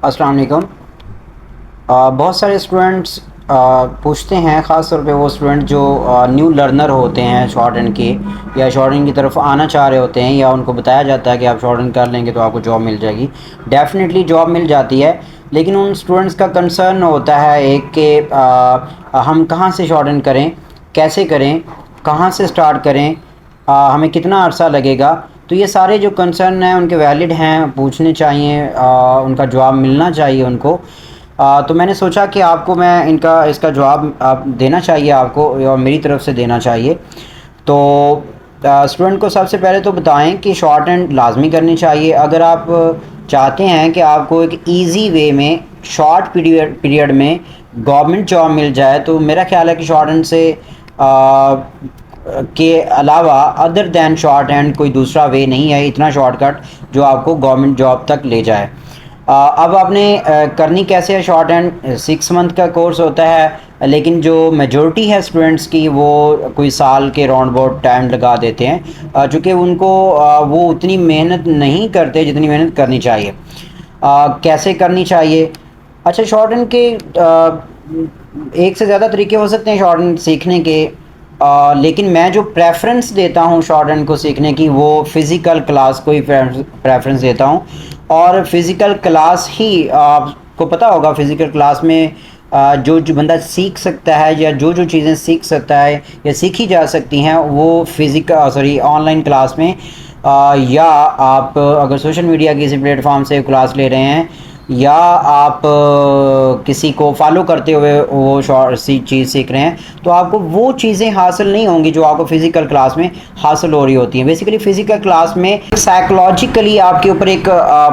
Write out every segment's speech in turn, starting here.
السلام علیکم۔ بہت سارے اسٹوڈنٹس پوچھتے ہیں، خاص طور پہ وہ اسٹوڈنٹ جو نیو لرنر ہوتے ہیں شارٹ ہینڈ کے، یا شارٹ ہینڈ کی طرف آنا چاہ رہے ہوتے ہیں، یا ان کو بتایا جاتا ہے کہ آپ شارٹ ہینڈ کر لیں گے تو آپ کو جاب مل جائے گی۔ ڈیفینیٹلی جاب مل جاتی ہے، لیکن ان اسٹوڈنٹس کا کنسرن ہوتا ہے ایک کہ ہم کہاں سے شارٹ ہینڈ کریں، کیسے کریں، کہاں سے سٹارٹ کریں، ہمیں کتنا عرصہ لگے گا۔ تو یہ سارے جو کنسرن ہیں ان کے ویلڈ ہیں، پوچھنے چاہیے، ان کا جواب ملنا چاہیے ان کو۔ تو میں نے سوچا کہ آپ کو میں اس کا جواب آپ دینا چاہیے، آپ کو، اور میری طرف سے دینا چاہیے۔ تو اسٹوڈنٹ کو سب سے پہلے تو بتائیں کہ شارٹ ہینڈ لازمی کرنی چاہیے۔ اگر آپ چاہتے ہیں کہ آپ کو ایک ایزی وے میں شارٹ پیریڈ میں گورنمنٹ جاب مل جائے، تو میرا خیال ہے کہ شارٹ ہینڈ سے کے علاوہ ادر دین شارٹ ہینڈ کوئی دوسرا وے نہیں ہے اتنا شارٹ کٹ جو آپ کو گورنمنٹ جاب تک لے جائے۔ اب آپ نے کرنی کیسے ہے شارٹ ہینڈ؟ 6 منتھ کا کورس ہوتا ہے، لیکن جو میجورٹی ہے اسٹوڈنٹس کی وہ کوئی سال کے راؤنڈ اباؤٹ ٹائم لگا دیتے ہیں، چونکہ ان کو وہ اتنی محنت نہیں کرتے جتنی محنت کرنی چاہیے۔ کیسے کرنی چاہیے؟ اچھا، شارٹ ہینڈ کے ایک سے زیادہ طریقے ہو سکتے ہیں شارٹ ہینڈ سیکھنے کے، لیکن میں جو پریفرنس دیتا ہوں شارٹ ہینڈ کو سیکھنے کی، وہ فزیکل کلاس کو ہی پریفرنس دیتا ہوں۔ اور فزیکل کلاس ہی، آپ کو پتہ ہوگا فزیکل کلاس میں جو بندہ سیکھ سکتا ہے، یا جو چیزیں سیکھ سکتا ہے یا سیکھی جا سکتی ہیں، وہ آن لائن کلاس میں، یا آپ اگر سوشل میڈیا کسی پلیٹ فارم سے کلاس لے رہے ہیں، یا آپ کسی کو فالو کرتے ہوئے وہ چیز سیکھ رہے ہیں، تو آپ کو وہ چیزیں حاصل نہیں ہوں گی جو آپ کو فزیکل کلاس میں حاصل ہو رہی ہوتی ہیں۔ بیسیکلی فزیکل کلاس میں سائیکولوجیکلی آپ کے اوپر ایک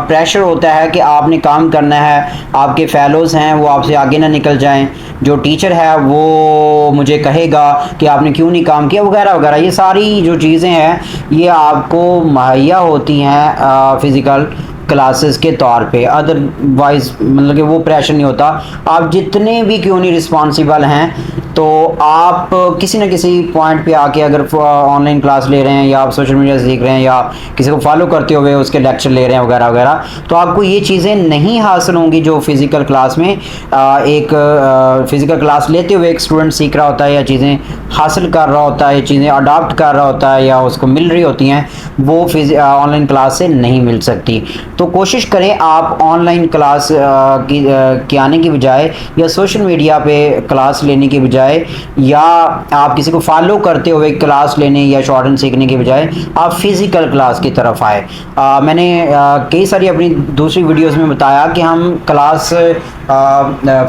پریشر ہوتا ہے کہ آپ نے کام کرنا ہے، آپ کے فیلوز ہیں وہ آپ سے آگے نہ نکل جائیں، جو ٹیچر ہے وہ مجھے کہے گا کہ آپ نے کیوں نہیں کام کیا، وغیرہ وغیرہ۔ یہ ساری جو چیزیں ہیں یہ آپ کو مہیا ہوتی ہیں فزیکل کلاسز کے طور پہ، ادر وائز مطلب کہ وہ پریشر نہیں ہوتا۔ آپ جتنے بھی کیوں نہیں رسپانسیبل ہیں، تو آپ کسی نہ کسی پوائنٹ پہ آ کے اگر آن لائن کلاس لے رہے ہیں، یا آپ سوشل میڈیا سے سیکھ رہے ہیں، یا کسی کو فالو کرتے ہوئے اس کے لیکچر لے رہے ہیں وغیرہ وغیرہ، تو آپ کو یہ چیزیں نہیں حاصل ہوں گی جو فزیکل کلاس میں ایک فزیکل کلاس لیتے ہوئے ایک اسٹوڈنٹ سیکھ رہا ہوتا ہے، یا چیزیں حاصل کر رہا ہوتا ہے، چیزیں اڈاپٹ کر رہا ہوتا ہے، یا اس کو مل رہی ہوتی ہیں، وہ آن لائن کلاس سے نہیں مل سکتی۔ تو کوشش کریں آپ آن لائن کلاس کی آنے کی بجائے، یا سوشل میڈیا پہ کلاس لینے کی بجائے، یا آپ کسی کو فالو کرتے ہوئے کلاس لینے یا شارٹ ہینڈ سیکھنے کی بجائے، آپ فزیکل کلاس کی طرف آئے۔ میں نے کئی ساری اپنی دوسری ویڈیوز میں بتایا کہ ہم کلاس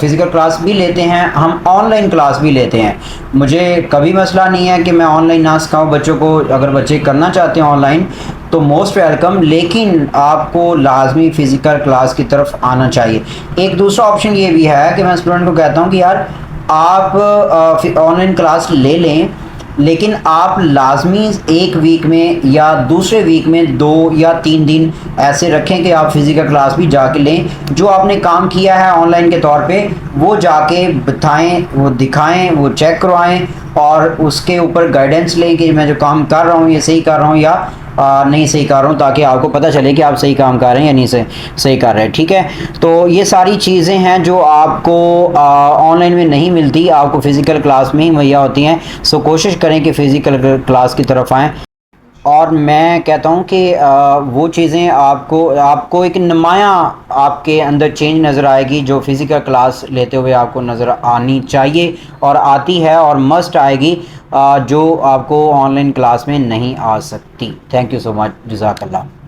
فزیکل کلاس بھی لیتے ہیں، ہم آن لائن کلاس بھی لیتے ہیں۔ مجھے کبھی مسئلہ نہیں ہے کہ میں آن لائن نہ سکھاؤں بچوں کو، اگر بچے کرنا چاہتے ہیں آن لائن تو موسٹ ویلکم، لیکن آپ کو لازمی فزیکل کلاس کی طرف آنا چاہیے۔ ایک دوسرا آپشن یہ بھی ہے کہ میں اسٹوڈنٹ کو کہتا ہوں کہ یار آپ آن لائن کلاس لے لیں، لیکن آپ لازمی ایک ویک میں یا دوسرے ویک میں 2 یا 3 دن ایسے رکھیں کہ آپ فزیکل کلاس بھی جا کے لیں، جو آپ نے کام کیا ہے آن لائن کے طور پہ وہ جا کے بتائیں، وہ دکھائیں، وہ چیک کروائیں، اور اس کے اوپر گائیڈنس لیں کہ میں جو کام کر رہا ہوں یہ صحیح کر رہا ہوں یا نہیں صحیح کر رہا ہوں، تاکہ آپ کو پتہ چلے کہ آپ صحیح کام کر رہے ہیں یا نہیں صحیح کر رہے ہیں۔ ٹھیک ہے، تو یہ ساری چیزیں ہیں جو آپ کو آن لائن میں نہیں ملتی، آپ کو فزیکل کلاس میں ہی مہیا ہوتی ہیں۔ سو کوشش کریں کہ فزیکل کلاس کی طرف آئیں۔ اور میں کہتا ہوں کہ وہ چیزیں آپ کو ایک نمایاں آپ کے اندر چینج نظر آئے گی جو فزیکل کلاس لیتے ہوئے آپ کو نظر آنی چاہیے، اور آتی ہے، اور مسٹ آئے گی، جو آپ کو آن لائن کلاس میں نہیں آ سکتی۔ تھینک یو سو مچ، جزاک اللہ۔